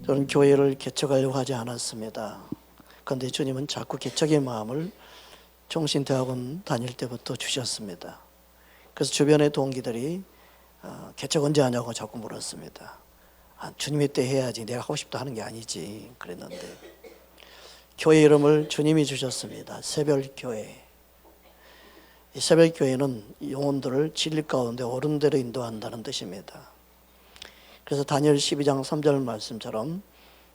저는 교회를 개척하려고 하지 않았습니다. 그런데 주님은 자꾸 개척의 마음을 종신대학원 다닐 때부터 주셨습니다. 그래서 주변의 동기들이 개척 언제 하냐고 자꾸 물었습니다. 주님의 때 해야지, 내가 하고 싶다 하는 게 아니지 그랬는데, 교회 이름을 주님이 주셨습니다. 새별교회. 이 새별교회는 영혼들을 진리 가운데 옳은 대로 인도한다는 뜻입니다. 그래서 다니엘 12장 3절 말씀처럼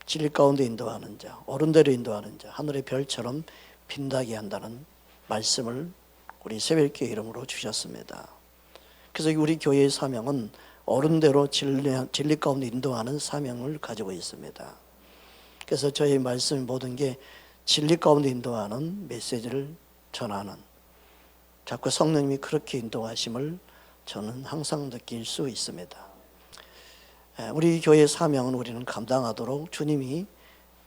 진리 가운데 인도하는 자, 옳은 대로 인도하는 자, 하늘의 별처럼 빛나게 한다는 말씀을 우리 새별교회 이름으로 주셨습니다. 그래서 우리 교회의 사명은 옳은 대로 진리 가운데 인도하는 사명을 가지고 있습니다. 그래서 저희 말씀 모든 게 진리 가운데 인도하는 메시지를 전하는, 자꾸 성령님이 그렇게 인도하심을 저는 항상 느낄 수 있습니다. 우리 교회의 사명은 우리는 감당하도록 주님이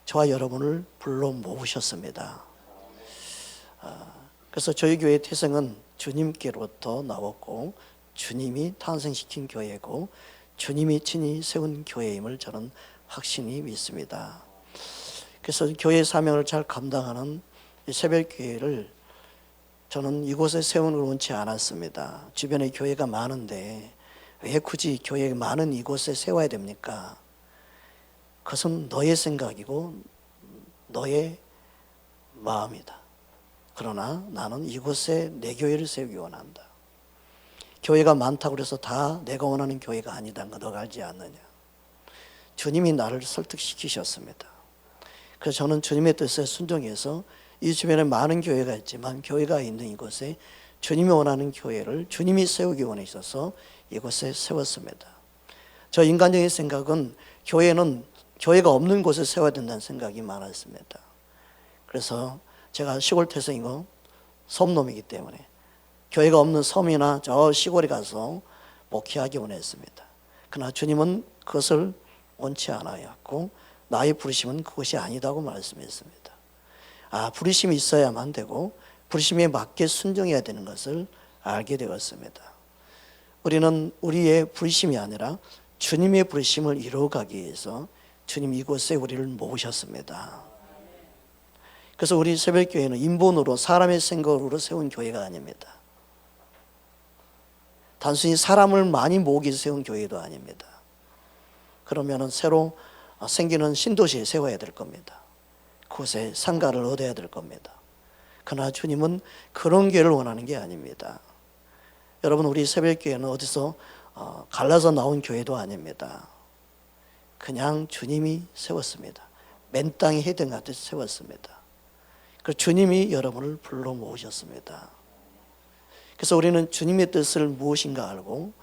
저와 여러분을 불러 모으셨습니다. 그래서 저희 교회의 태생은 주님께로부터 나왔고, 주님이 탄생시킨 교회고, 주님이 친히 세운 교회임을 저는 확신히 믿습니다. 그래서 교회의 사명을 잘 감당하는 새별교회를 저는 이곳에 세우는 걸 원치 않았습니다. 주변에 교회가 많은데 왜 굳이 교회가 많은 이곳에 세워야 됩니까? 그것은 너의 생각이고 너의 마음이다. 그러나 나는 이곳에 내 교회를 세우기 원한다. 교회가 많다고 해서 다 내가 원하는 교회가 아니다는 거 너가 알지 않느냐. 주님이 나를 설득시키셨습니다. 그래서 저는 주님의 뜻에 순종해서 이 주변에 많은 교회가 있지만 교회가 있는 이곳에 주님이 원하는 교회를 주님이 세우기 원하셔서 이곳에 세웠습니다. 저 인간적인 생각은 교회가 없는 곳에 세워야 된다는 생각이 많았습니다. 그래서 제가 시골 태생이고 섬놈이기 때문에 교회가 없는 섬이나 저 시골에 가서 목회하기 원했습니다. 그러나 주님은 그것을 원치 않아였고 나의 부르심은 그것이 아니다고 말씀했습니다. 부르심이 있어야만 되고 부르심에 맞게 순종해야 되는 것을 알게 되었습니다. 우리는 우리의 부르심이 아니라 주님의 부르심을 이루어가기 위해서 주님 이곳에 우리를 모으셨습니다. 그래서 우리 새별교회는 인본으로 사람의 생각으로 세운 교회가 아닙니다. 단순히 사람을 많이 모으기 위해서 세운 교회도 아닙니다. 그러면 새로 생기는 신도시에 세워야 될 겁니다. 그곳에 상가를 얻어야 될 겁니다. 그러나 주님은 그런 교회를 원하는 게 아닙니다. 여러분, 우리 새별교회는 어디서 갈라서 나온 교회도 아닙니다. 그냥 주님이 세웠습니다. 맨 땅에 헤딩하듯 세웠습니다. 그 주님이 여러분을 불러 모으셨습니다. 그래서 우리는 주님의 뜻을 무엇인가 알고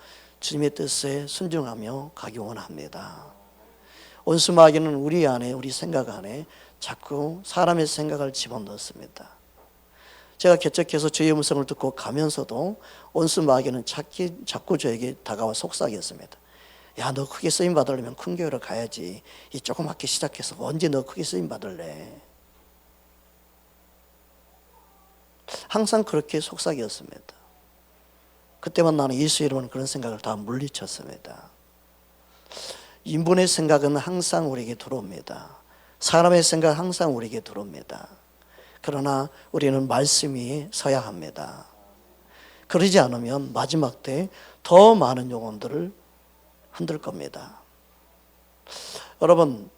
주님의 뜻에 순종하며 가기 원합니다. 원수 마귀는 우리 안에, 우리 생각 안에 자꾸 사람의 생각을 집어넣습니다. 제가 개척해서 주의 음성을 듣고 가면서도 원수 마귀는 자꾸 저에게 다가와 속삭였습니다. 야, 너 크게 쓰임 받으려면 큰 교회로 가야지. 이 조그맣게 시작해서 언제 너 크게 쓰임 받을래? 항상 그렇게 속삭였습니다. 그때만 나는 예수 이름으로 그런 생각을 다 물리쳤습니다. 인본의 생각은 항상 우리에게 들어옵니다. 사람의 생각은 항상 우리에게 들어옵니다. 그러나 우리는 말씀 위에 서야 합니다. 그러지 않으면 마지막 때 더 많은 영혼들을 흔들 겁니다. 여러분,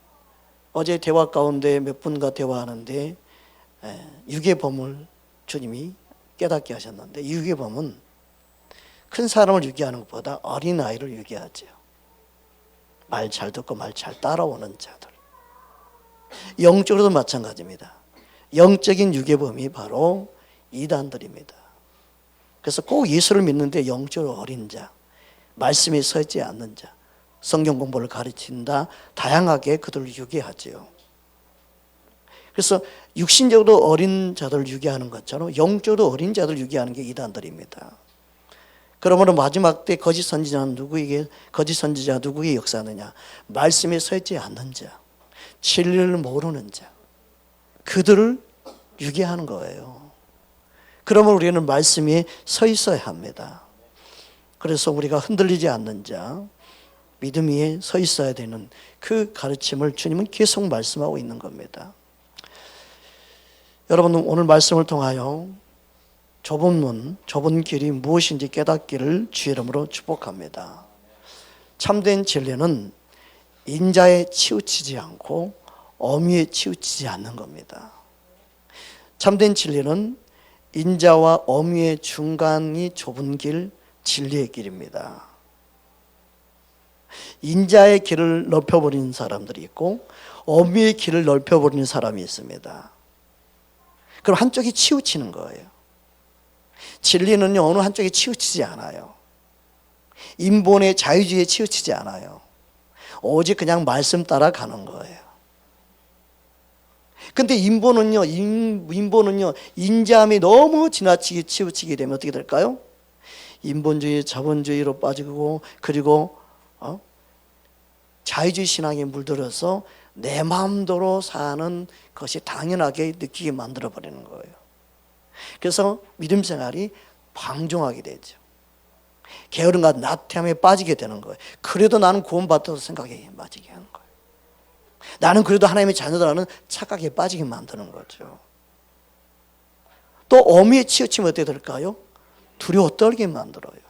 어제 대화 가운데 몇 분과 대화하는데 육의 범을 주님이 깨닫게 하셨는데, 육의 범은 큰 사람을 유기하는 것보다 어린 아이를 유기하죠. 말 잘 듣고 말 잘 따라오는 자들. 영적으로도 마찬가지입니다. 영적인 유괴범이 바로 이단들입니다. 그래서 꼭 예수를 믿는데 영적으로 어린 자, 말씀에 서 있지 않는 자, 성경 공부를 가르친다, 다양하게 그들을 유괴하지요. 그래서 육신적으로 어린 자들을 유괴하는 것처럼 영적으로 어린 자들을 유괴하는 게 이단들입니다. 그러므로 마지막 때 거짓 선지자가 누구에게 역사하느냐? 말씀에 서 있지 않는 자, 진리를 모르는 자, 그들을 유괴하는 거예요. 그러면 우리는 말씀에 서 있어야 합니다. 그래서 우리가 흔들리지 않는 자, 믿음 위에 서 있어야 되는 그 가르침을 주님은 계속 말씀하고 있는 겁니다. 여러분, 오늘 말씀을 통하여 좁은 문, 좁은 길이 무엇인지 깨닫기를 주의 이름으로 축복합니다. 참된 진리는 인자에 치우치지 않고 어미에 치우치지 않는 겁니다. 참된 진리는 인자와 어미의 중간이 좁은 길, 진리의 길입니다. 인자의 길을 넓혀버리는 사람들이 있고 어미의 길을 넓혀버리는 사람이 있습니다. 그럼 한쪽이 치우치는 거예요. 진리는요, 어느 한쪽에 치우치지 않아요. 인본의 자유주의에 치우치지 않아요. 오직 그냥 말씀 따라가는 거예요. 근데 인본은요, 인자함이 너무 지나치게 치우치게 되면 어떻게 될까요? 인본주의, 자본주의로 빠지고, 그리고 자유주의 신앙에 물들어서 내 마음대로 사는 것이 당연하게 느끼게 만들어버리는 거예요. 그래서 믿음 생활이 방종하게 되죠. 게으름과 나태함에 빠지게 되는 거예요. 그래도 나는 구원받았다고 생각에 빠지게 하는 거예요. 나는 그래도 하나님의 자녀들하는 착각에 빠지게 만드는 거죠. 또 어미에 치우치면 어떻게 될까요? 두려워 떨게 만들어요.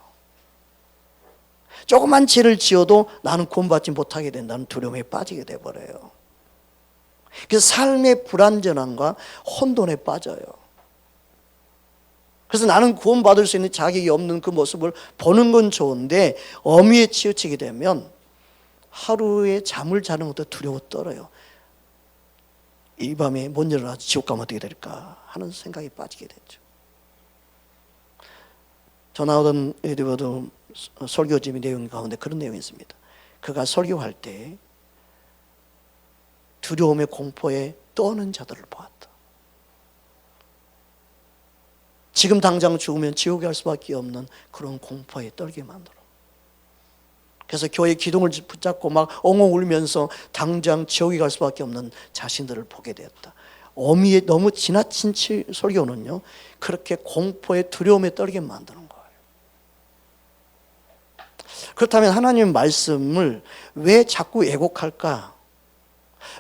조그만 죄를 지어도 나는 구원받지 못하게 된다는 두려움에 빠지게 돼버려요. 그래서 삶의 불안전함과 혼돈에 빠져요. 그래서 나는 구원받을 수 있는 자격이 없는 그 모습을 보는 건 좋은데 어미에 치우치게 되면 하루에 잠을 자는 것도 두려워 떨어요. 이 밤에 못 일어나서 지옥 가면 어떻게 될까 하는 생각이 빠지게 되죠. 전하던 에드워드 설교집의 내용 가운데 그런 내용이 있습니다. 그가 설교할 때 두려움의 공포에 떠는 자들을 보았다. 지금 당장 죽으면 지옥에 갈 수밖에 없는 그런 공포에 떨게 만들어. 그래서 교회 기둥을 붙잡고 막 엉엉 울면서 당장 지옥에 갈 수밖에 없는 자신들을 보게 되었다. 어미의 너무 지나친 설교는요, 그렇게 공포에 두려움에 떨게 만드는 거예요. 그렇다면 하나님의 말씀을 왜 자꾸 왜곡할까?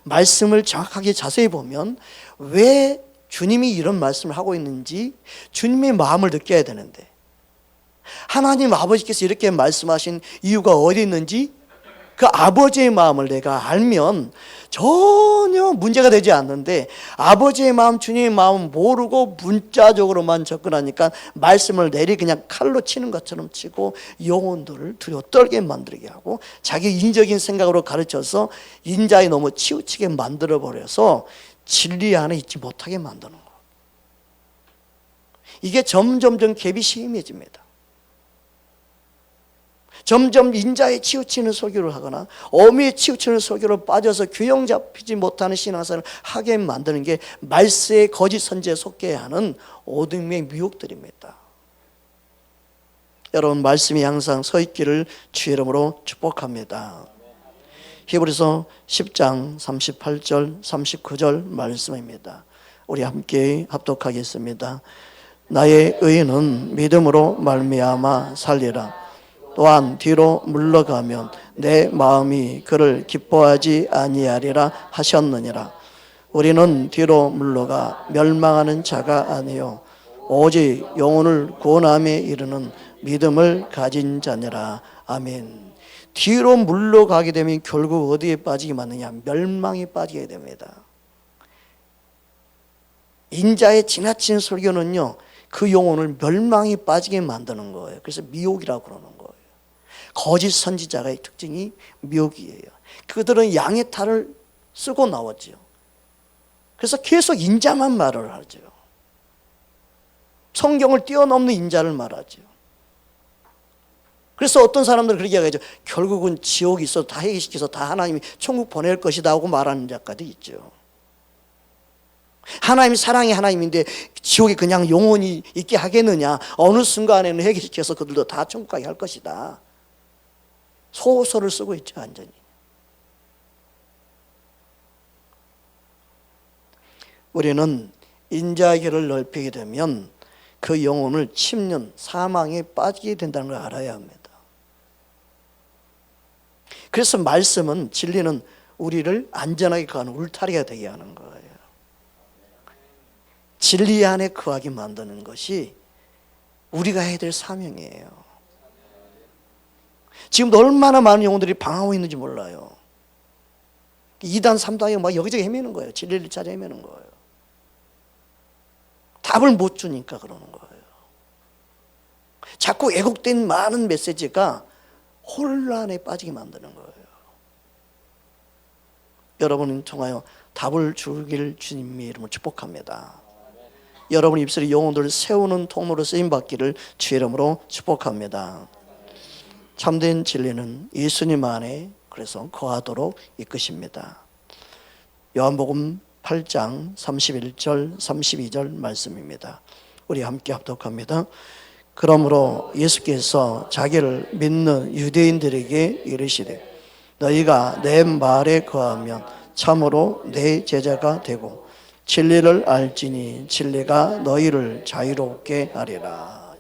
말씀을 정확하게 자세히 보면 왜 주님이 이런 말씀을 하고 있는지 주님의 마음을 느껴야 되는데, 하나님 아버지께서 이렇게 말씀하신 이유가 어디 있는지 그 아버지의 마음을 내가 알면 전혀 문제가 되지 않는데, 아버지의 마음, 주님의 마음 모르고 문자적으로만 접근하니까 말씀을 내리 그냥 칼로 치는 것처럼 치고 영혼들을 두려워 떨게 만들게 하고 자기 인적인 생각으로 가르쳐서 인자에 너무 치우치게 만들어버려서 진리 안에 있지 못하게 만드는 거. 이게 점점점 갭이 심해집니다. 점점 인자에 치우치는 설교를 하거나 어미에 치우치는 설교로 빠져서 균형 잡히지 못하는 신앙생활을 하게 만드는 게 말세의 거짓 선지에 속게 하는 어둠의 미혹들입니다. 여러분, 말씀이 항상 서 있기를 주의 이름으로 축복합니다. 히브리서 10장 38절 39절 말씀입니다. 우리 함께 합독하겠습니다. 나의 의인은 믿음으로 말미암아 살리라. 또한 뒤로 물러가면 내 마음이 그를 기뻐하지 아니하리라 하셨느니라. 우리는 뒤로 물러가 멸망하는 자가 아니요 오직 영혼을 구원함에 이르는 믿음을 가진 자니라. 아멘. 뒤로 물러가게 되면 결국 어디에 빠지게 마느냐? 멸망에 빠지게 됩니다. 인자의 지나친 설교는요, 그 영혼을 멸망에 빠지게 만드는 거예요. 그래서 미혹이라고 그러는 거예요. 거짓 선지자의 특징이 미혹이에요. 그들은 양의 탈을 쓰고 나왔죠. 그래서 계속 인자만 말을 하죠. 성경을 뛰어넘는 인자를 말하죠. 그래서 어떤 사람들은 그렇게 이야기하죠. 결국은 지옥이 있어도 다 해결시켜서 다 하나님이 천국 보낼 것이다 하고 말하는 자까지 있죠. 하나님이 사랑의 하나님인데 지옥에 그냥 영원히 있게 하겠느냐? 어느 순간에는 해결시켜서 그들도 다 천국 가게 할 것이다. 소설을 쓰고 있죠, 완전히. 우리는 인자의 길을 넓히게 되면 그 영혼을 침륜, 사망에 빠지게 된다는 걸 알아야 합니다. 그래서 말씀은, 진리는 우리를 안전하게 가는 울타리가 되게 하는 거예요. 진리 안에 거하게 만드는 것이 우리가 해야 될 사명이에요. 지금도 얼마나 많은 영혼들이 방황하고 있는지 몰라요. 2단, 3단에 막 여기저기 헤매는 거예요. 진리를 찾아 헤매는 거예요. 답을 못 주니까 그러는 거예요. 자꾸 왜곡된 많은 메시지가 혼란에 빠지게 만드는 거예요. 여러분을 통하여 답을 주길 주님의 이름으로 축복합니다. 여러분 입술이 영혼들을 세우는 통로로 쓰임받기를 주의 이름으로 축복합니다. 참된 진리는 예수님 안에 그래서 거하도록 이끄십니다. 요한복음 8장 31절 32절 말씀입니다. 우리 함께 합독합니다. 그러므로 예수께서 자기를 믿는 유대인들에게 이르시되 너희가 내 말에 거하면 참으로 내 제자가 되고 진리를 알지니 진리가 너희를 자유롭게 하리라.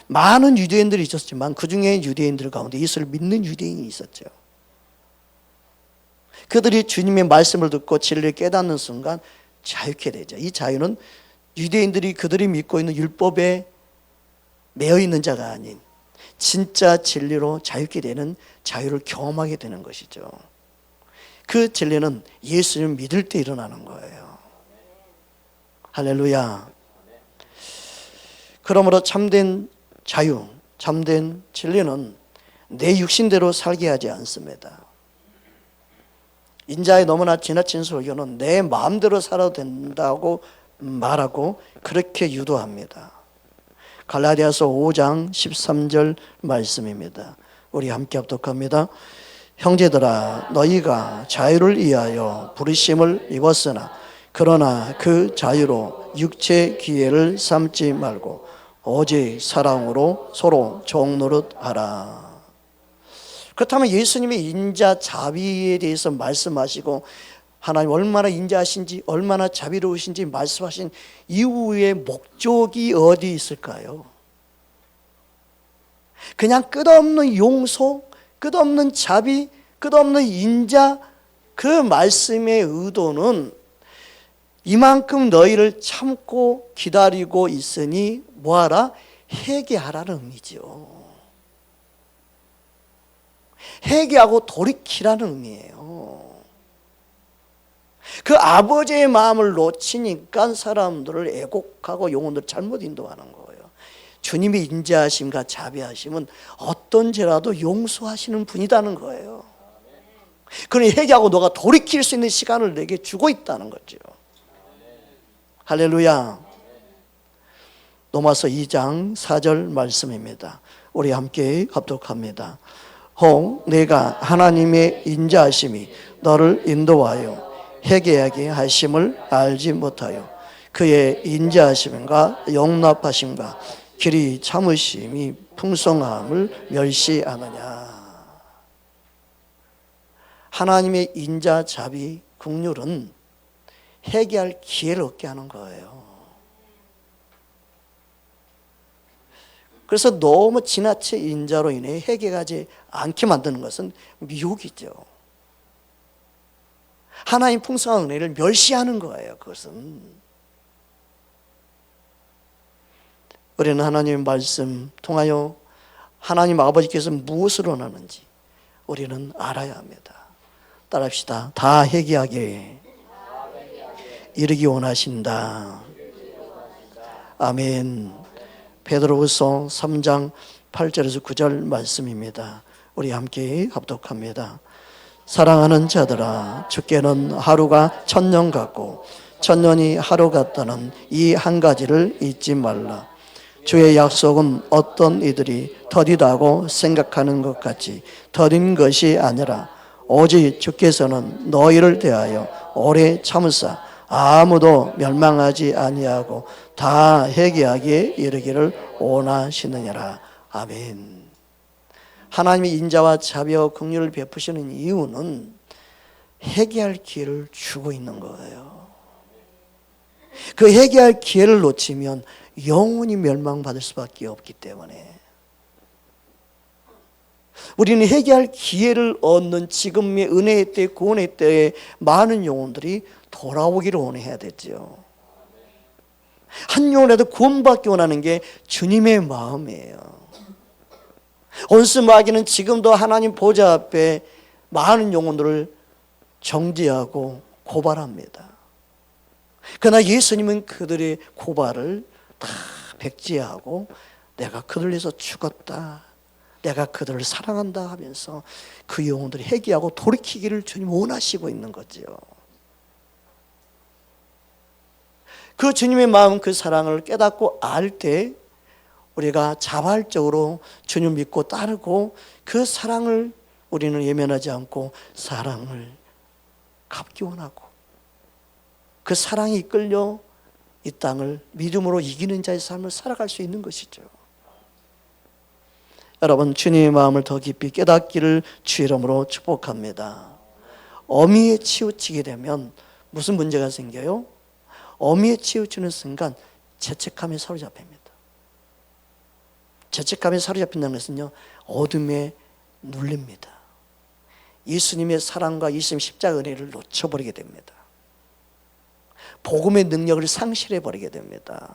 많은 유대인들이 있었지만 그 중에 유대인들 가운데 예수를 믿는 유대인이 있었죠. 그들이 주님의 말씀을 듣고 진리를 깨닫는 순간 자유케 되죠. 이 자유는 유대인들이 그들이 믿고 있는 율법에 매여 있는 자가 아닌 진짜 진리로 자유케 되는 자유를 경험하게 되는 것이죠. 그 진리는 예수를 믿을 때 일어나는 거예요. 할렐루야. 그러므로 참된 자유, 참된 진리는 내 육신대로 살게 하지 않습니다. 인자의 너무나 지나친 설교는 내 마음대로 살아도 된다고 말하고 그렇게 유도합니다. 갈라디아서 5장 13절 말씀입니다. 우리 함께 합독합니다. 형제들아 너희가 자유를 위하여 부르심을 입었으나 그러나 그 자유로 육체 기회를 삼지 말고 오직 사랑으로 서로 종노릇하라. 그렇다면 예수님의 인자 자비에 대해서 말씀하시고 하나님 얼마나 인자하신지 얼마나 자비로우신지 말씀하신 이후의 목적이 어디 있을까요? 그냥 끝없는 용서, 끝없는 자비, 끝없는 인자, 그 말씀의 의도는 이만큼 너희를 참고 기다리고 있으니 뭐하라? 회개하라는 의미죠. 회개하고 돌이키라는 의미예요. 그 아버지의 마음을 놓치니까 사람들을 애곡하고 영혼들을 잘못 인도하는 거예요. 주님의 인자하심과 자비하심은 어떤 죄라도 용서하시는 분이라는 거예요. 그러니 회개하고 너가 돌이킬 수 있는 시간을 내게 주고 있다는 거죠. 할렐루야. 로마서 2장 4절 말씀입니다. 우리 함께 합독합니다. 혹 내가 하나님의 인자하심이 너를 인도하여 회개하게 하심을 알지 못하여 그의 인자하심과 용납하심과 길이 참으심이 풍성함을 멸시하느냐. 하나님의 인자, 자비, 긍휼은 회개할 기회를 얻게 하는 거예요. 그래서 너무 지나쳐 인자로 인해 회개하지 않게 만드는 것은 미혹이죠. 하나님 풍성한 은혜를 멸시하는 거예요. 그것은 우리는 하나님의 말씀 통하여 하나님 아버지께서 무엇을 원하는지 우리는 알아야 합니다. 따라합시다. 다 회개하게 이르기 원하신다. 아멘. 베드로후서 3장 8절에서 9절 말씀입니다. 우리 함께 합독합니다. 사랑하는 자들아 주께는 하루가 천년 같고 천년이 하루 같다는 이 한 가지를 잊지 말라. 주의 약속은 어떤 이들이 더디다고 생각하는 것 같이 더딘 것이 아니라 오직 주께서는 너희를 대하여 오래 참으사 아무도 멸망하지 아니하고 다 회개하기에 이르기를 원하시느니라. 아멘. 하나님이 인자와 자비와 긍휼을 베푸시는 이유는 회개할 기회를 주고 있는 거예요. 그 회개할 기회를 놓치면 영원히 멸망받을 수밖에 없기 때문에 우리는 회개할 기회를 얻는 지금의 은혜의 때, 구원의 때에 많은 영혼들이 돌아오기를 원해야 되죠. 한 영혼이라도 구원받기 원하는 게 주님의 마음이에요. 온수 마귀는 지금도 하나님 보좌 앞에 많은 영혼들을 정죄하고 고발합니다. 그러나 예수님은 그들의 고발을 다 백지하고 내가 그들을 위해서 죽었다, 내가 그들을 사랑한다 하면서 그 영혼들이 회개하고 돌이키기를 주님 원하시고 있는 거죠. 그 주님의 마음, 그 사랑을 깨닫고 알 때 우리가 자발적으로 주님 믿고 따르고 그 사랑을 우리는 예면하지 않고 사랑을 갚기 원하고 그 사랑이 이끌려 이 땅을 믿음으로 이기는 자의 삶을 살아갈 수 있는 것이죠. 여러분, 주님의 마음을 더 깊이 깨닫기를 주의 이름으로 축복합니다. 어미에 치우치게 되면 무슨 문제가 생겨요? 어미에 치우치는 순간 죄책감에 사로잡힙니다. 죄책감에 사로잡힌다는 것은요, 어둠에 눌립니다. 예수님의 사랑과 예수님의 십자가 은혜를 놓쳐버리게 됩니다. 복음의 능력을 상실해버리게 됩니다.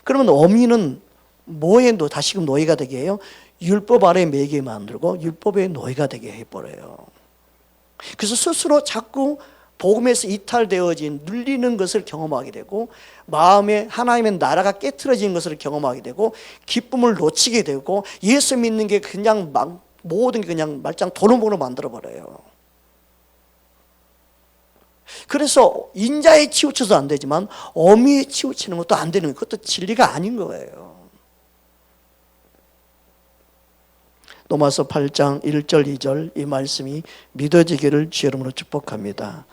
그러면 어미는 뭐에 다시금 노예가 되게 해요? 율법 아래 매게 만들고 율법의 노예가 되게 해버려요. 그래서 스스로 자꾸 복음에서 이탈되어진 눌리는 것을 경험하게 되고 마음에 하나님의 나라가 깨트려진 것을 경험하게 되고 기쁨을 놓치게 되고 예수 믿는 게 그냥 모든 게 그냥 말짱 도루묵으로 만들어버려요. 그래서 인자에 치우쳐서 안 되지만 어미에 치우치는 것도 안 되는 거예요. 그것도 진리가 아닌 거예요. 로마서 8장 1절 2절 이 말씀이 믿어지기를 주의 이름으로 축복합니다.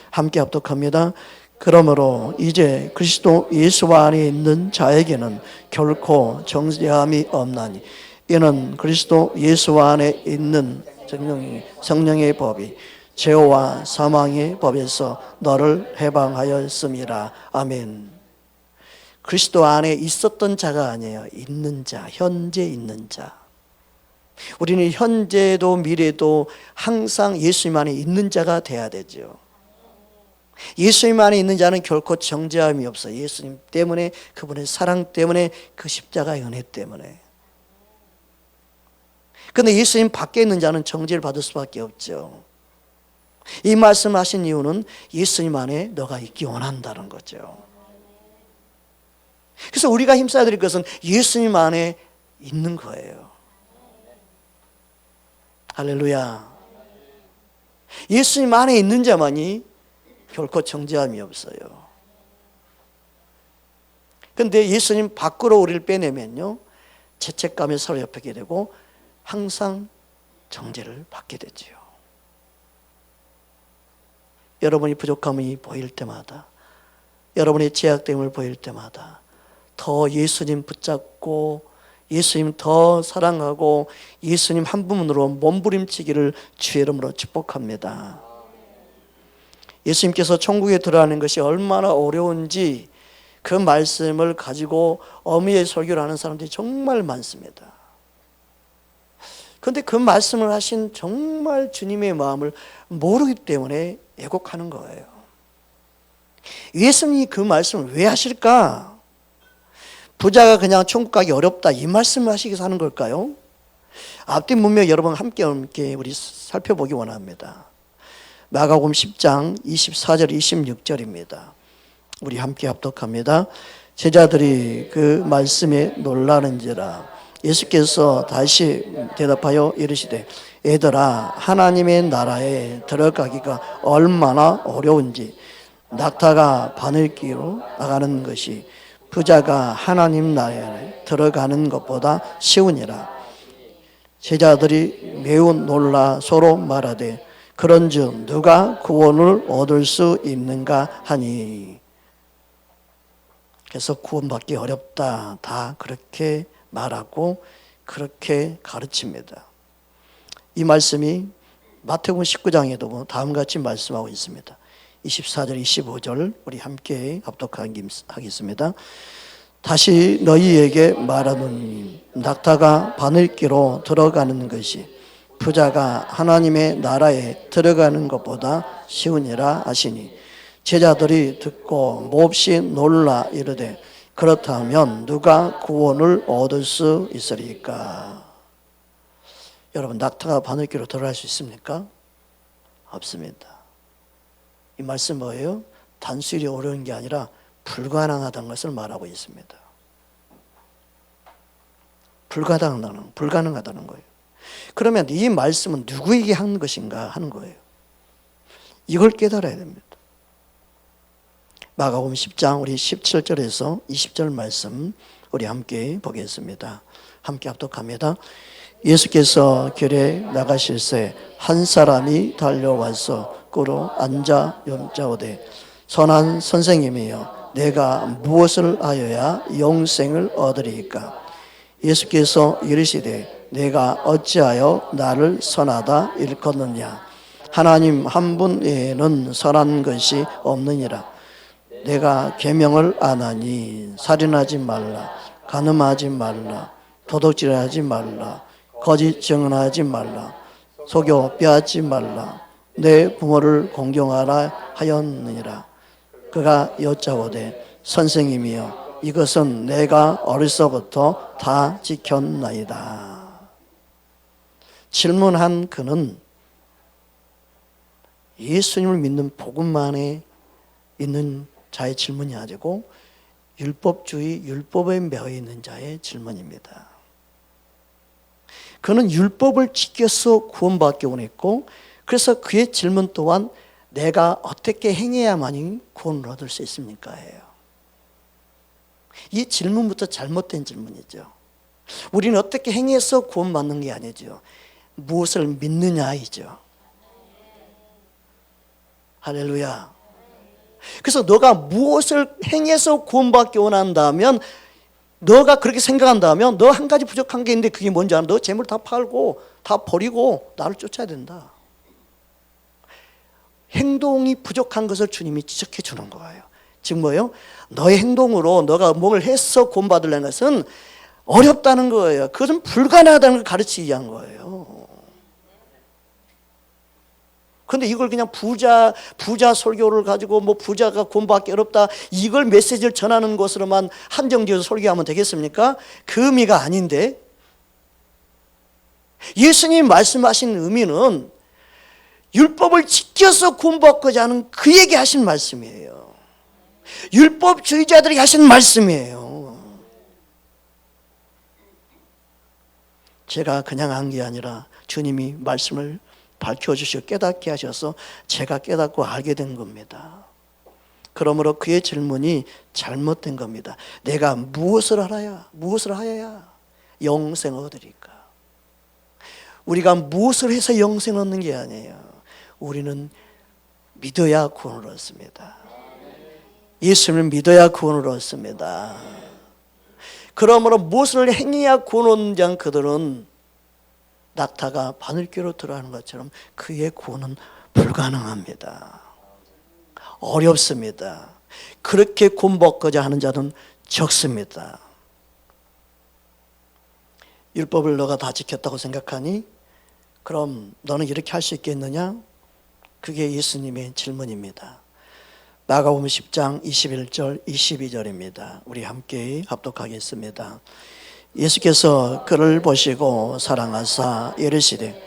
함께 합독합니다. 그러므로 이제 그리스도 예수 안에 있는 자에게는 결코 정죄함이 없나니 이는 그리스도 예수 안에 있는 성령의 법이 죄와 사망의 법에서 너를 해방하였음이라. 아멘. 그리스도 안에 있었던 자가 아니에요. 있는 자, 현재 있는 자. 우리는 현재도 미래도 항상 예수님 안에 있는 자가 돼야 되죠. 예수님 안에 있는 자는 결코 정죄함이 없어요. 예수님 때문에, 그분의 사랑 때문에, 그 십자가의 은혜 때문에. 그런데 예수님 밖에 있는 자는 정죄를 받을 수밖에 없죠. 이 말씀하신 이유는 예수님 안에 너가 있기 원한다는 거죠. 그래서 우리가 힘써야 될 것은 예수님 안에 있는 거예요. 할렐루야. 예수님 안에 있는 자만이 결코 정죄함이 없어요. 그런데 예수님 밖으로 우리를 빼내면요, 죄책감에 사로잡히게 되고 항상 정죄를 받게 되지요. 여러분이 부족함이 보일 때마다, 여러분의 죄악됨을 보일 때마다 더 예수님 붙잡고 예수님 더 사랑하고 예수님 한 부분으로 몸부림치기를 주의 이름으로 축복합니다. 예수님께서 천국에 들어가는 것이 얼마나 어려운지 그 말씀을 가지고 어미의 설교를 하는 사람들이 정말 많습니다. 그런데 그 말씀을 하신 정말 주님의 마음을 모르기 때문에 애곡하는 거예요. 예수님이 그 말씀을 왜 하실까? 부자가 그냥 천국 가기 어렵다 이 말씀을 하시기 위해서 하는 걸까요? 앞뒤 문맥 여러분 함께 우리 살펴보기 원합니다. 마가복음 10장 24절 26절입니다. 우리 함께 합독합니다. 제자들이 그 말씀에 놀라는지라. 예수께서 다시 대답하여 이르시되 얘들아, 하나님의 나라에 들어가기가 얼마나 어려운지 낙타가 바늘기로 나가는 것이 부자가 하나님 나라에 들어가는 것보다 쉬우니라. 제자들이 매우 놀라 서로 말하되 그런즉 누가 구원을 얻을 수 있는가 하니. 그래서 구원받기 어렵다 다 그렇게 말하고 그렇게 가르칩니다. 이 말씀이 마태복음 19장에도 다음과 같이 말씀하고 있습니다. 24절 25절 우리 함께 합독하겠습니다. 다시 너희에게 말하노니 낙타가 바늘기로 들어가는 것이 부자가 하나님의 나라에 들어가는 것보다 쉬우니라 하시니 제자들이 듣고 몹시 놀라 이르되 그렇다면 누가 구원을 얻을 수 있으리까? 여러분, 낙타가 바늘기로 들어갈 수 있습니까? 없습니다. 이 말씀 뭐예요? 단순히 어려운 게 아니라 불가능하다는 것을 말하고 있습니다. 불가능하다는 거예요. 그러면 이 말씀은 누구에게 한 것인가 하는 거예요. 이걸 깨달아야 됩니다. 마가복음 10장 우리 17절에서 20절 말씀 우리 함께 보겠습니다. 함께 합독합니다. 예수께서 길에 나가실새 한 사람이 달려와서 꿇어 앉아 염자오되 선한 선생님이여 내가 무엇을 하여야 영생을 얻으리이까? 예수께서 이르시되 내가 어찌하여 나를 선하다 일컫느냐? 하나님 한 분 외에는 선한 것이 없느니라. 내가 계명을 안 하니 살인하지 말라, 간음하지 말라, 도둑질하지 말라, 거짓 증언하지 말라, 속여 빼앗지 말라, 내 부모를 공경하라 하였느니라. 그가 여짜오되 선생님이여 이것은 내가 어려서부터 다 지켰나이다. 질문한 그는 예수님을 믿는 복음만에 있는 자의 질문이 아니고 율법주의, 율법에 매여 있는 자의 질문입니다. 그는 율법을 지켜서 구원받기 원했고 그래서 그의 질문 또한 내가 어떻게 행해야만이 구원을 얻을 수 있습니까? 예요. 이 질문부터 잘못된 질문이죠. 우리는 어떻게 행해서 구원받는 게 아니죠. 무엇을 믿느냐이죠. 할렐루야. 그래서 너가 무엇을 행해서 구원받기 원한다면, 너가 그렇게 생각한다면 너 한 가지 부족한 게 있는데 그게 뭔지 알아? 너 재물 다 팔고 다 버리고 나를 쫓아야 된다. 행동이 부족한 것을 주님이 지적해 주는 거예요. 즉 뭐예요? 너의 행동으로 너가 뭘 해서 구원받으려는 것은 어렵다는 거예요. 그것은 불가능하다는 걸 가르치기 위한 거예요. 근데 이걸 그냥 부자 설교를 가지고 뭐 부자가 구원받기 어렵다 이걸 메시지를 전하는 것으로만 한정지어서 설교하면 되겠습니까? 그 의미가 아닌데, 예수님이 말씀하신 의미는 율법을 지켜서 구원받고자 하는 그에게 하신 말씀이에요. 율법주의자들에게 하신 말씀이에요. 제가 그냥 한 게 아니라 주님이 말씀을 밝혀주시고 깨닫게 하셔서 제가 깨닫고 알게 된 겁니다. 그러므로 그의 질문이 잘못된 겁니다. 내가 무엇을 하여야 영생을 얻으리까? 우리가 무엇을 해서 영생을 얻는 게 아니에요. 우리는 믿어야 구원을 얻습니다. 예수님을 믿어야 구원을 얻습니다. 그러므로 무엇을 행해야 구원을 얻는 그들은 낙타가 바늘귀로 들어가는 것처럼 그의 구원은 불가능합니다. 어렵습니다. 그렇게 구원받고자 하는 자는 적습니다. 율법을 너가 다 지켰다고 생각하니? 그럼 너는 이렇게 할 수 있겠느냐? 그게 예수님의 질문입니다. 마가복음 10장 21절 22절입니다. 우리 함께 합독하겠습니다. 예수께서 그를 보시고 사랑하사 이르시되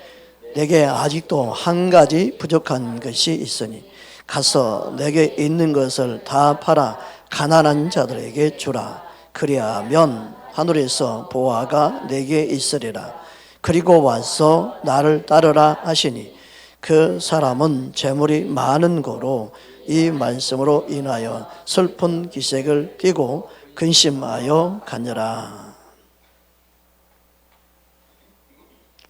내게 아직도 한 가지 부족한 것이 있으니 가서 내게 있는 것을 다 팔아 가난한 자들에게 주라. 그리하면 하늘에서 보화가 내게 있으리라. 그리고 와서 나를 따르라 하시니 그 사람은 재물이 많은 고로 이 말씀으로 인하여 슬픈 기색을 띠고 근심하여 가니라.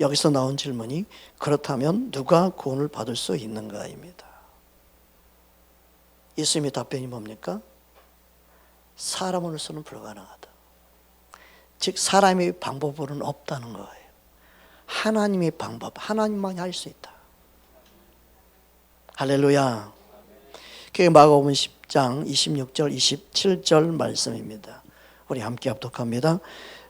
여기서 나온 질문이 그렇다면 누가 구원을 받을 수 있는가입니다. 예수님의 답변이 뭡니까? 사람으로서는 불가능하다. 즉 사람의 방법으로는 없다는 거예요. 하나님의 방법, 하나님만이 할 수 있다. 할렐루야. 그게 마가복음 10장 26절 27절 말씀입니다. 우리 함께 합독합니다.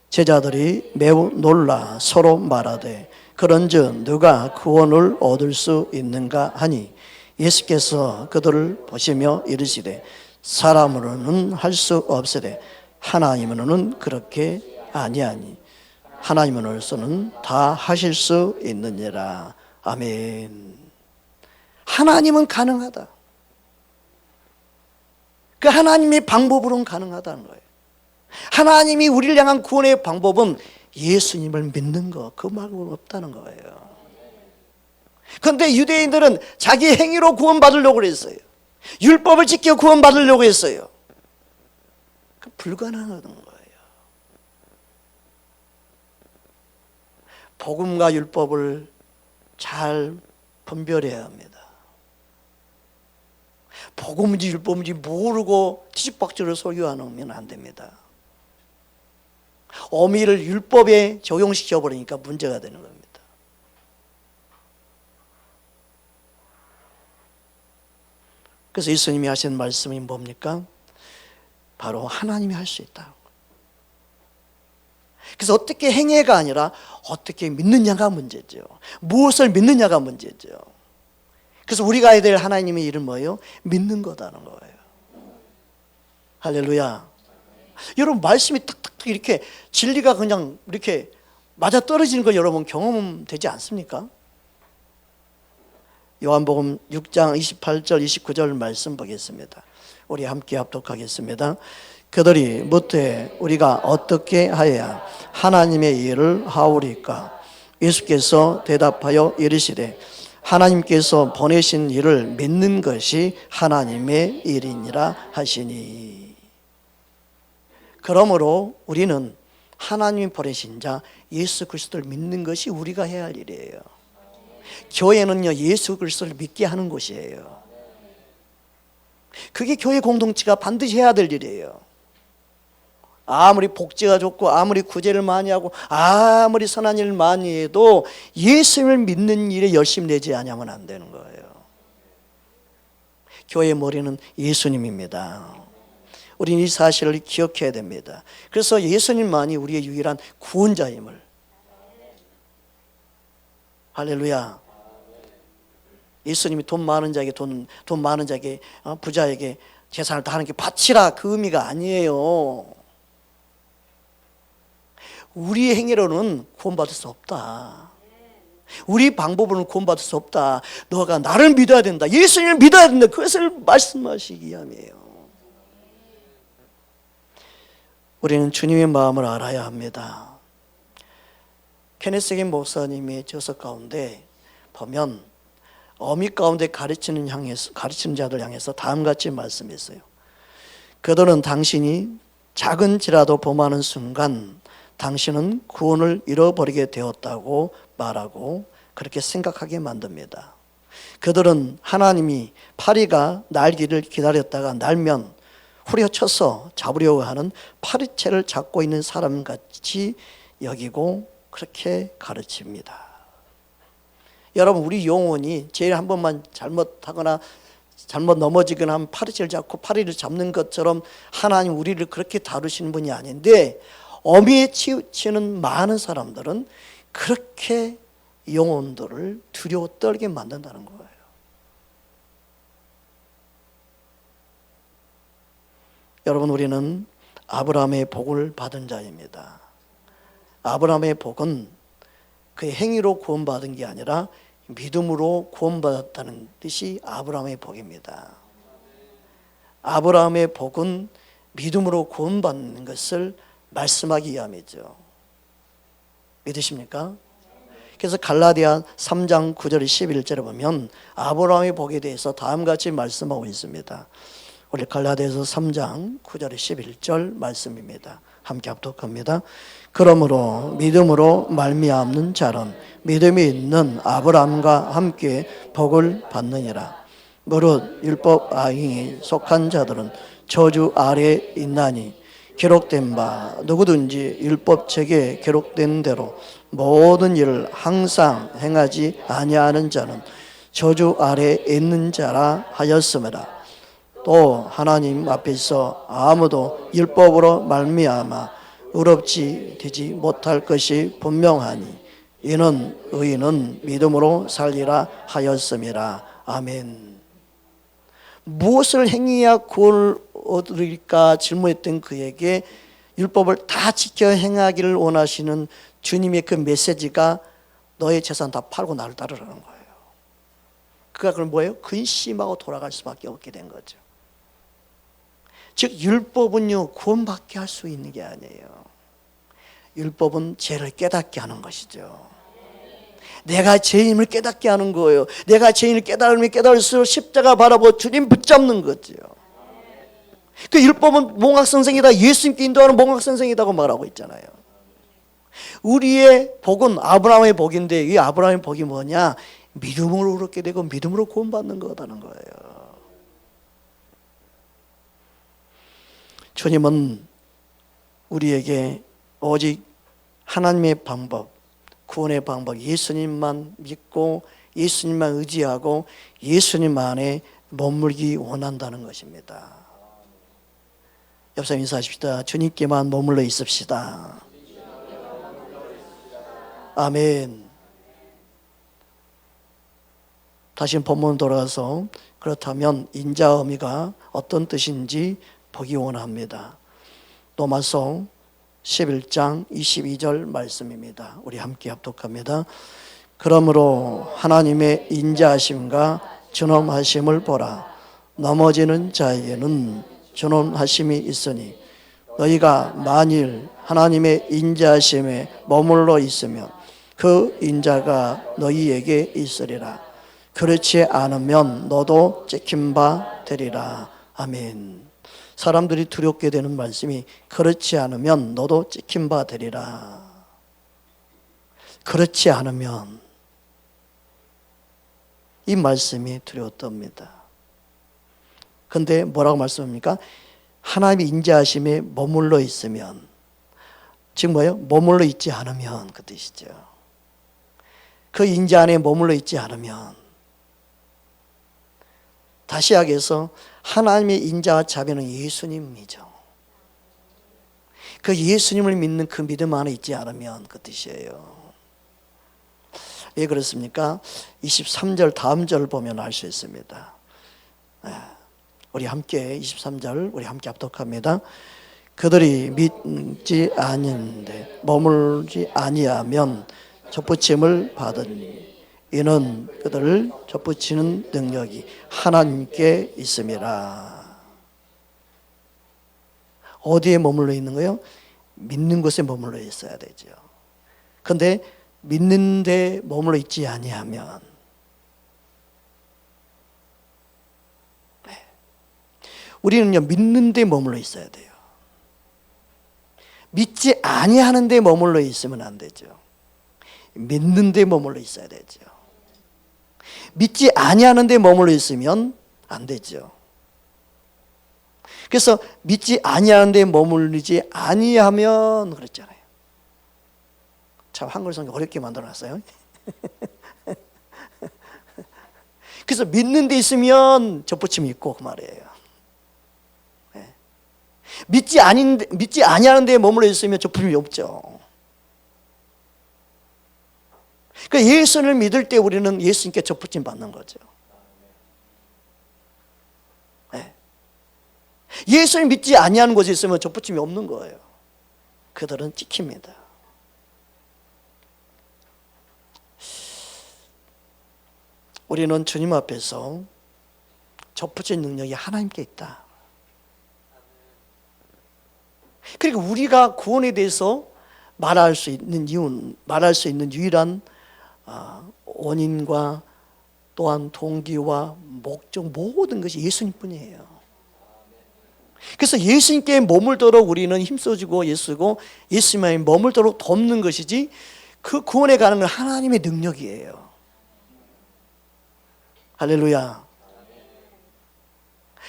제자들이 매우 놀라 서로 말하되 그런즉 누가 구원을 얻을 수 있는가 하니 예수께서 그들을 보시며 이르시되 사람으로는 할 수 없으되 하나님으로는 그렇게 아니하니 하나님으로서는 다 하실 수 있느니라. 아멘. 하나님은 가능하다. 그 하나님의 방법으로는 가능하다는 거예요. 하나님이 우리를 향한 구원의 방법은 예수님을 믿는 것, 그 말고는 없다는 거예요. 그런데 유대인들은 자기 행위로 구원받으려고 했어요. 율법을 지켜 구원받으려고 했어요. 그 불가능한 거예요. 복음과 율법을 잘 분별해야 합니다. 복음인지 율법인지 모르고 뒤집박지로 설교하면 안 됩니다. 어미를 율법에 적용시켜 버리니까 문제가 되는 겁니다. 그래서 예수님이 하신 말씀이 뭡니까? 바로 하나님이 할 수 있다. 그래서 어떻게 행해가 아니라 어떻게 믿느냐가 문제죠. 무엇을 믿느냐가 문제죠. 그래서 우리가 해야 될 하나님의 일은 뭐예요? 믿는 거다는 거예요. 할렐루야. 여러분 말씀이 탁탁탁 이렇게 진리가 그냥 이렇게 맞아 떨어지는 걸 여러분 경험되지 않습니까? 요한복음 6장 28절 29절 말씀 보겠습니다. 우리 함께 합독하겠습니다. 그들이 묻되 우리가 어떻게 하여야 하나님의 일을 하오리까? 예수께서 대답하여 이르시되 하나님께서 보내신 일을 믿는 것이 하나님의 일이니라 하시니. 그러므로 우리는 하나님이 보내신 자 예수 그리스도를 믿는 것이 우리가 해야 할 일이에요. 교회는요 예수 그리스도를 믿게 하는 곳이에요. 그게 교회 공동체가 반드시 해야 될 일이에요. 아무리 복지가 좋고 아무리 구제를 많이 하고 아무리 선한 일을 많이 해도 예수님을 믿는 일에 열심 내지 않으면 안 되는 거예요. 교회의 머리는 예수님입니다. 우리는 이 사실을 기억해야 됩니다. 그래서 예수님만이 우리의 유일한 구원자임을. 할렐루야. 예수님이 돈 많은 자에게 돈 많은 자에게 부자에게 재산을 다 하나님께 바치라 그 의미가 아니에요. 우리의 행위로는 구원받을 수 없다. 우리 방법으로는 구원받을 수 없다. 너가 나를 믿어야 된다. 예수님을 믿어야 된다. 그것을 말씀하시기 위함이에요. 우리는 주님의 마음을 알아야 합니다. 케네스 긴 목사님의 저서 가운데 보면 어미 가운데 가르치는 자들 향해서 다음같이 말씀했어요. 그들은 당신이 작은지라도 범하는 순간 당신은 구원을 잃어버리게 되었다고 말하고 그렇게 생각하게 만듭니다. 그들은 하나님이 파리가 날기를 기다렸다가 날면 후려쳐서 잡으려고 하는 파리채를 잡고 있는 사람같이 여기고 그렇게 가르칩니다. 여러분 우리 영혼이 제일 한 번만 잘못하거나 잘못 넘어지거나 하면 파리채를 잡고 파리를 잡는 것처럼 하나님 우리를 그렇게 다루시는 분이 아닌데 어미에 치우치는 많은 사람들은 그렇게 영혼들을 두려워 떨게 만든다는 거예요. 여러분 우리는 아브라함의 복을 받은 자입니다. 아브라함의 복은 그의 행위로 구원받은 게 아니라 믿음으로 구원받았다는 뜻이 아브라함의 복입니다. 아브라함의 복은 믿음으로 구원받는 것을 말씀하기 위함이죠. 믿으십니까? 그래서 갈라디아 3장 9절 11절에 보면 아브라함의 복에 대해서 다음같이 말씀하고 있습니다. 우리 갈라디아서 3장 9절 11절 말씀입니다. 함께 합독합니다. 그러므로 믿음으로 말미암는 자는 믿음이 있는 아브라함과 함께 복을 받느니라. 무릇 율법 아행에 속한 자들은 저주 아래에 있나니 기록된 바 누구든지 율법책에 기록된 대로 모든 일을 항상 행하지 아니하는 자는 저주 아래에 있는 자라 하였음이라. 또 하나님 앞에서 아무도 율법으로 말미암아 의롭지 되지 못할 것이 분명하니 이는 의인은 믿음으로 살리라 하였음이라. 아멘. 무엇을 행해야 구원을 얻으리까 질문했던 그에게 율법을 다 지켜 행하기를 원하시는 주님의 그 메시지가 너의 재산 다 팔고 나를 따르라는 거예요. 그가 그럼 뭐예요? 근심하고 돌아갈 수밖에 없게 된 거죠. 즉 율법은요 구원받게 할 수 있는 게 아니에요. 율법은 죄를 깨닫게 하는 것이죠. 내가 죄인을 깨닫게 하는 거예요. 내가 죄인을 깨달으면 깨달을수록 십자가 바라보고 주님 붙잡는 거죠. 그 율법은 몽학선생이다, 예수님께 인도하는 몽학선생이라고 말하고 있잖아요. 우리의 복은 아브라함의 복인데 이 아브라함의 복이 뭐냐? 믿음으로 그렇게 되고 믿음으로 구원받는 거라는 거예요. 주님은 우리에게 오직 하나님의 방법, 구원의 방법, 예수님만 믿고 예수님만 의지하고 예수님 안에 머물기 원한다는 것입니다. 옆 사람 인사하십시다. 주님께만 머물러 있읍시다. 아멘. 다시 본문 돌아가서 그렇다면 인자 의미가 어떤 뜻인지 보기 원합니다. 로마서 11장 22절 말씀입니다. 우리 함께 합독합니다. 그러므로 하나님의 인자하심과 존엄하심을 보라. 넘어지는 자에게는 존엄하심이 있으니 너희가 만일 하나님의 인자하심에 머물러 있으면 그 인자가 너희에게 있으리라. 그렇지 않으면 너도 찍힌바 되리라. 아멘. 사람들이 두렵게 되는 말씀이 그렇지 않으면 너도 찍힌바 되리라. 그렇지 않으면 이 말씀이 두려웠답니다. 근데 뭐라고 말씀합니까? 하나님의 인자하심에 머물러 있으면, 즉 뭐예요? 머물러 있지 않으면 그 뜻이죠. 그 인자 안에 머물러 있지 않으면, 다시 하기해서 하나님의 인자와 자비는 예수님이죠. 그 예수님을 믿는 그 믿음 안에 있지 않으면 그 뜻이에요. 왜 그렇습니까? 23절 다음 절을 보면 알 수 있습니다. 우리 함께 23절 우리 함께 합독합니다. 그들이 믿지 아니는데 머물지 아니하면 접붙임을 받으니 이는 그들을 접붙이는 능력이 하나님께 있음이라. 어디에 머물러 있는 거예요? 믿는 곳에 머물러 있어야 되죠. 그런데 믿는 데 머물러 있지 아니하면, 우리는요 믿는 데 머물러 있어야 돼요. 믿지 아니하는 데 머물러 있으면 안 되죠. 믿는 데 머물러 있어야 되죠. 믿지 아니하는 데 머물러 있으면 안 되죠. 그래서 믿지 아니하는 데 머물리지 아니하면 그랬잖아요. 참 한글 성경 어렵게 만들어놨어요. 그래서 믿는 데 있으면 접붙임이 있고 그 말이에요. 믿지 아니하는 데 머물러 있으면 접붙임이 없죠. 그러니까 예수를 믿을 때 우리는 예수님께 접붙임 받는 거죠. 네. 예수를 믿지 아니하는 곳에 있으면 접붙임이 없는 거예요. 그들은 찍힙니다. 우리는 주님 앞에서 접붙임 능력이 하나님께 있다. 그리고 우리가 구원에 대해서 말할 수 있는 유일한 원인과 또한 동기와 목적, 모든 것이 예수님뿐이에요. 그래서 예수님께 머물도록 우리는 힘써주고 예수고 예수님에 머물도록 돕는 것이지, 그 구원에 가는 건 하나님의 능력이에요. 할렐루야.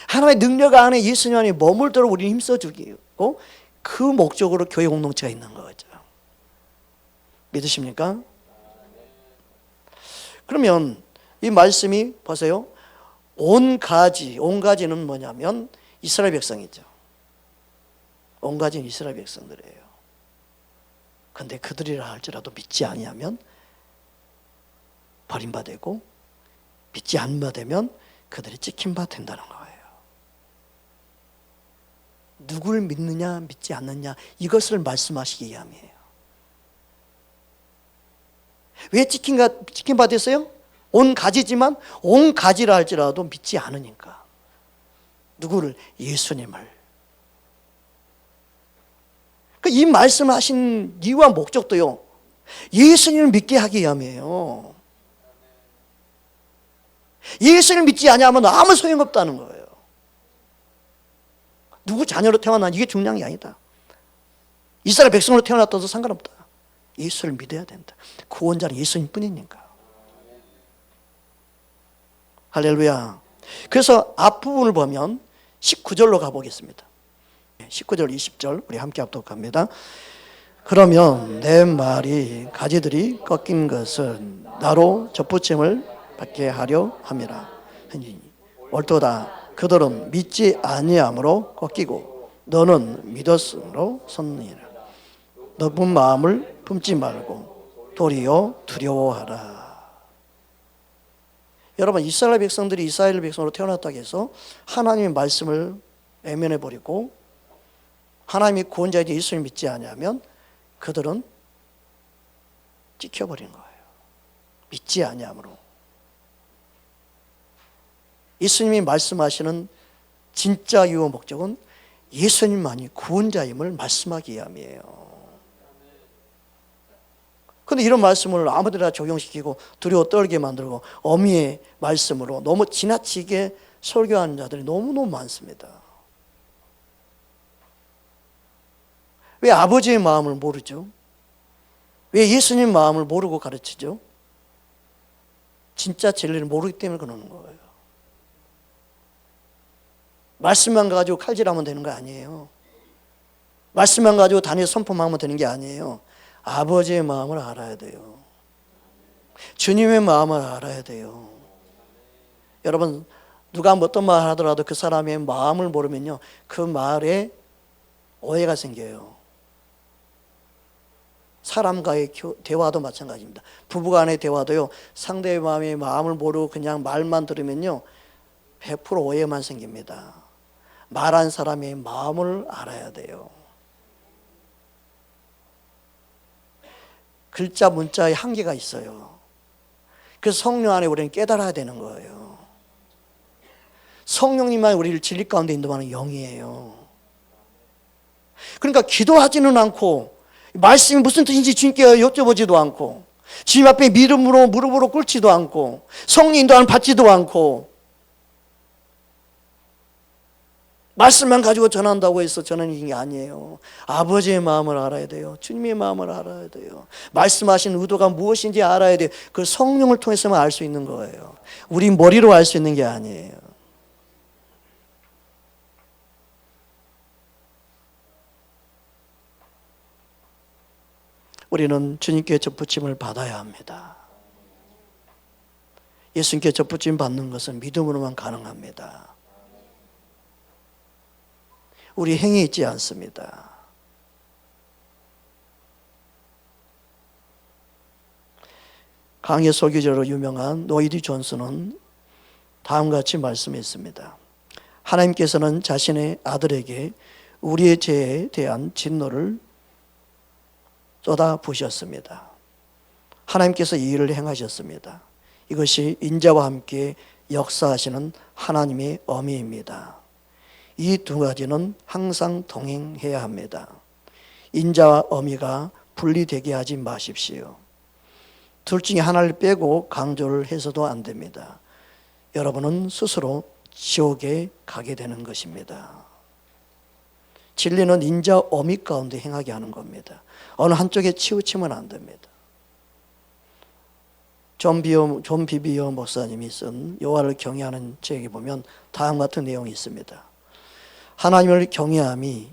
하나님의 능력 안에 예수님 안에 머물도록 우리는 힘써주고 그 목적으로 교회 공동체가 있는 거죠. 믿으십니까? 그러면 이 말씀이 보세요. 온 가지는 뭐냐면 이스라엘 백성이죠. 온 가지는 이스라엘 백성들이에요. 그런데 그들이라 할지라도 믿지 아니하면 버림받고, 믿지 않으면 그들이 찍힌바 된다는 거예요. 누굴 믿느냐 믿지 않느냐, 이것을 말씀하시기 위함이에요. 왜 찍힌바 됐어요? 온 가지지만 온 가지라 할지라도 믿지 않으니까. 누구를? 예수님을. 이 말씀하신 이유와 목적도요, 예수님을 믿게 하기 위함이에요. 예수를 믿지 않으면 아무 소용없다는 거예요. 누구 자녀로 태어난 이게 중요한 게 아니다. 이스라엘 백성으로 태어났다도 상관없다. 예수를 믿어야 된다. 구원자는 예수님 뿐이니까. 할렐루야. 그래서 앞부분을 보면 19절로 가보겠습니다. 19절 20절 우리 함께 합독합니다. 그러면 내 말이 가지들이 꺾인 것은 나로 접붙임을 받게 하려 함이라. 옳도다. 그들은 믿지 아니함으로 꺾이고 너는 믿었으므로 섰느니라. 높은 마음을 품지 말고 도리어 두려워하라. 여러분, 이스라엘 백성들이 이스라엘 백성으로 태어났다고 해서 하나님의 말씀을 외면해 버리고 하나님이 구원자인 예수를 믿지 않으면 그들은 찍혀버린 거예요. 믿지 아니함으로. 예수님이 말씀하시는 진짜 이유 목적은 예수님만이 구원자임을 말씀하기 위함이에요. 그런데 이런 말씀을 아무데나 적용시키고 두려워 떨게 만들고 어미의 말씀으로 너무 지나치게 설교하는 자들이 너무너무 많습니다. 왜 아버지의 마음을 모르죠? 왜 예수님 마음을 모르고 가르치죠? 진짜 진리를 모르기 때문에 그러는 거예요. 말씀만 가지고 칼질하면 되는 거 아니에요. 말씀만 가지고 단일 선포하면 되는 게 아니에요. 아버지의 마음을 알아야 돼요. 주님의 마음을 알아야 돼요. 여러분, 누가 어떤 말 하더라도 그 사람의 마음을 모르면요, 그 말에 오해가 생겨요. 사람과의 대화도 마찬가지입니다. 부부간의 대화도요, 상대의 마음을 모르고 그냥 말만 들으면요 100% 오해만 생깁니다. 말한 사람의 마음을 알아야 돼요. 글자 문자의 한계가 있어요. 그래서 성령 안에 우리는 깨달아야 되는 거예요. 성령님만 우리를 진리 가운데 인도하는 영이에요. 그러니까 기도하지는 않고 말씀이 무슨 뜻인지 주님께 여쭤보지도 않고 주님 앞에 믿음으로 무릎으로 꿇지도 않고 성령 인도하는 받지도 않고 말씀만 가지고 전한다고 해서 전하는 게 아니에요. 아버지의 마음을 알아야 돼요. 주님의 마음을 알아야 돼요. 말씀하신 의도가 무엇인지 알아야 돼요. 그걸 성령을 통해서만 알 수 있는 거예요. 우리 머리로 알 수 있는 게 아니에요. 우리는 주님께 접붙임을 받아야 합니다. 예수님께 접붙임 받는 것은 믿음으로만 가능합니다. 우리 행위 있지 않습니다. 강의 설교자로 유명한 노이디 존슨은 다음과 같이 말씀했습니다. 하나님께서는 자신의 아들에게 우리의 죄에 대한 진노를 쏟아부으셨습니다. 하나님께서 이 일을 행하셨습니다. 이것이 인자와 함께 역사하시는 하나님의 어미입니다. 이 두 가지는 항상 동행해야 합니다. 인자와 어미가 분리되게 하지 마십시오. 둘 중에 하나를 빼고 강조를 해서도 안 됩니다. 여러분은 스스로 지옥에 가게 되는 것입니다. 진리는 인자 어미 가운데 행하게 하는 겁니다. 어느 한쪽에 치우치면 안 됩니다. 존 비비어 목사님이 쓴 여호와를 경외하는 책에 보면 다음 같은 내용이 있습니다. 하나님을 경외함이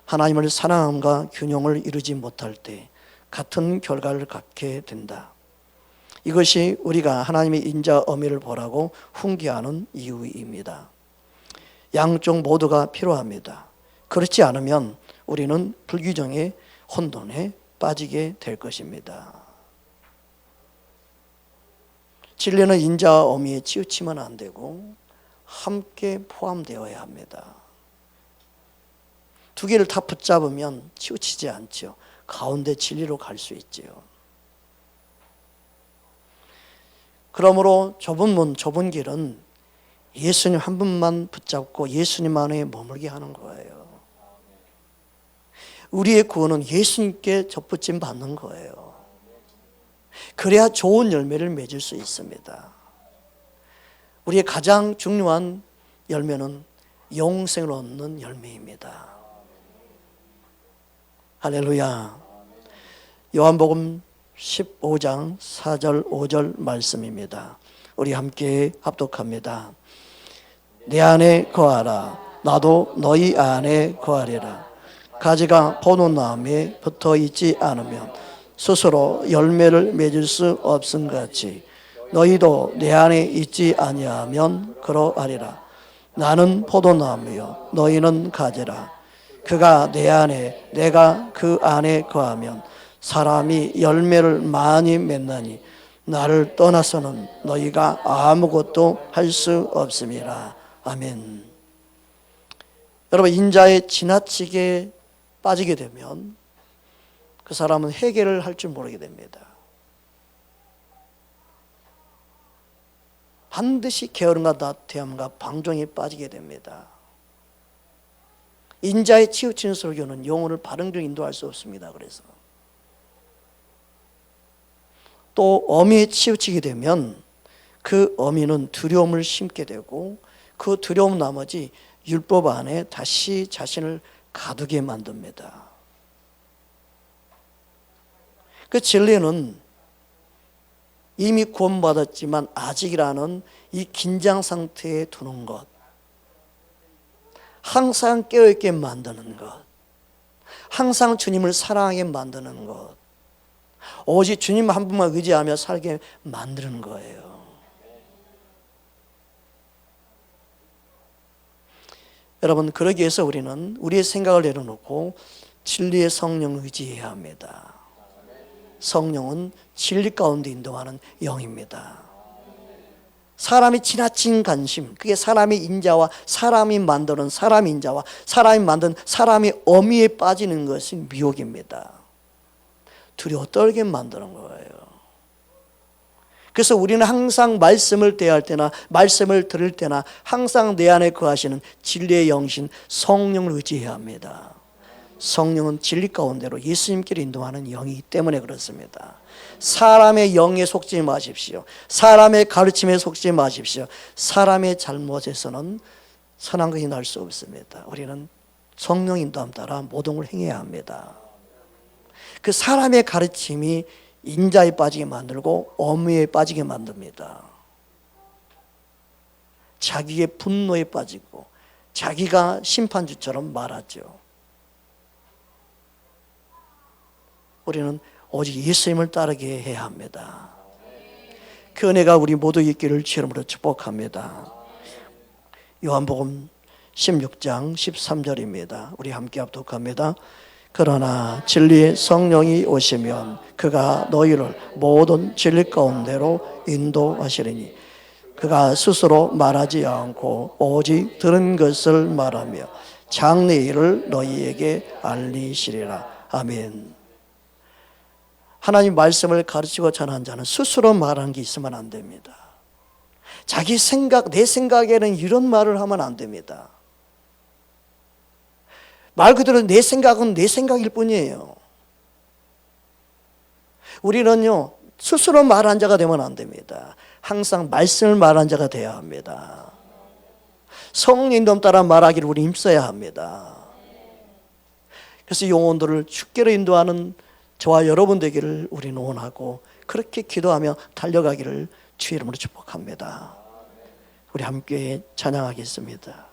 하나님을 사랑함과 균형을 이루지 못할 때 같은 결과를 갖게 된다. 이것이 우리가 하나님의 인자 어미를 보라고 훈계하는 이유입니다. 양쪽 모두가 필요합니다. 그렇지 않으면 우리는 불규정의 혼돈에 빠지게 될 것입니다. 진리는 인자와 어미에 치우치면 안 되고 함께 포함되어야 합니다. 두 개를 다 붙잡으면 치우치지 않죠. 가운데 진리로 갈 수 있지요. 그러므로 좁은 문, 좁은 길은 예수님 한 분만 붙잡고 예수님 안에 머물게 하는 거예요. 우리의 구원은 예수님께 접붙임 받는 거예요. 그래야 좋은 열매를 맺을 수 있습니다. 우리의 가장 중요한 열매는 영생을 얻는 열매입니다. 할렐루야. 요한복음 15장 4절 5절 말씀입니다. 우리 함께 합독합니다. 내 안에 거하라. 나도 너희 안에 거하리라. 가지가 포도나무에 붙어 있지 않으면 스스로 열매를 맺을 수 없음 같이 너희도 내 안에 있지 아니하면 그러하리라. 나는 포도나무요 너희는 가지라. 그가 내 안에 내가 그 안에 거하면 사람이 열매를 많이 맺나니 나를 떠나서는 너희가 아무것도 할 수 없음이라. 아멘. 여러분, 인자에 지나치게 빠지게 되면 그 사람은 해결을 할 줄 모르게 됩니다. 반드시 게으름과 나태함과 방종에 빠지게 됩니다. 인자에 치우치는 설교는 영혼을 바른 길로 인도할 수 없습니다. 그래서 또 어미에 치우치게 되면 그 어미는 두려움을 심게 되고 그 두려움 나머지 율법 안에 다시 자신을 가두게 만듭니다. 그 진리는 이미 구원받았지만 아직이라는 이 긴장 상태에 두는 것, 항상 깨어있게 만드는 것, 항상 주님을 사랑하게 만드는 것, 오직 주님 한 분만 의지하며 살게 만드는 거예요. 여러분, 그러기 위해서 우리는 우리의 생각을 내려놓고 진리의 성령을 의지해야 합니다. 성령은 진리 가운데 인도하는 영입니다. 사람이 지나친 관심, 그게 사람의 인자와 사람이 만드는 사람의 인자와 사람이 만든 사람의 어미에 빠지는 것이 미혹입니다. 두려워 떨게 만드는 거예요. 그래서 우리는 항상 말씀을 대할 때나 말씀을 들을 때나 항상 내 안에 거하시는 진리의 영신 성령을 의지해야 합니다. 성령은 진리 가운데로 예수님께로 인도하는 영이기 때문에 그렇습니다. 사람의 영에 속지 마십시오. 사람의 가르침에 속지 마십시오. 사람의 잘못에서는 선한 것이 날 수 없습니다. 우리는 성령 인도함 따라 모든 걸 행해야 합니다. 그 사람의 가르침이 인자에 빠지게 만들고 어미에 빠지게 만듭니다. 자기의 분노에 빠지고 자기가 심판주처럼 말하죠. 우리는 오직 예수님을 따르게 해야 합니다. 그 은혜가 우리 모두 있기를 주님으로 축복합니다. 요한복음 16장 13절입니다. 우리 함께 합독합니다. 그러나 진리의 성령이 오시면 그가 너희를 모든 진리 가운데로 인도하시리니 그가 스스로 말하지 않고 오직 들은 것을 말하며 장래 일을 너희에게 알리시리라. 아멘. 하나님 말씀을 가르치고 전한 자는 스스로 말하는 게 있으면 안 됩니다. 자기 생각, 내 생각에는 이런 말을 하면 안 됩니다. 말 그대로 내 생각은 내 생각일 뿐이에요. 우리는요, 스스로 말한 자가 되면 안 됩니다. 항상 말씀을 말한 자가 되어야 합니다. 성령 인도함 따라 말하기를 우리 힘써야 합니다. 그래서 영혼들을 주께로 인도하는 저와 여러분 되기를 우리는 원하고 그렇게 기도하며 달려가기를 주의 이름으로 축복합니다. 우리 함께 찬양하겠습니다.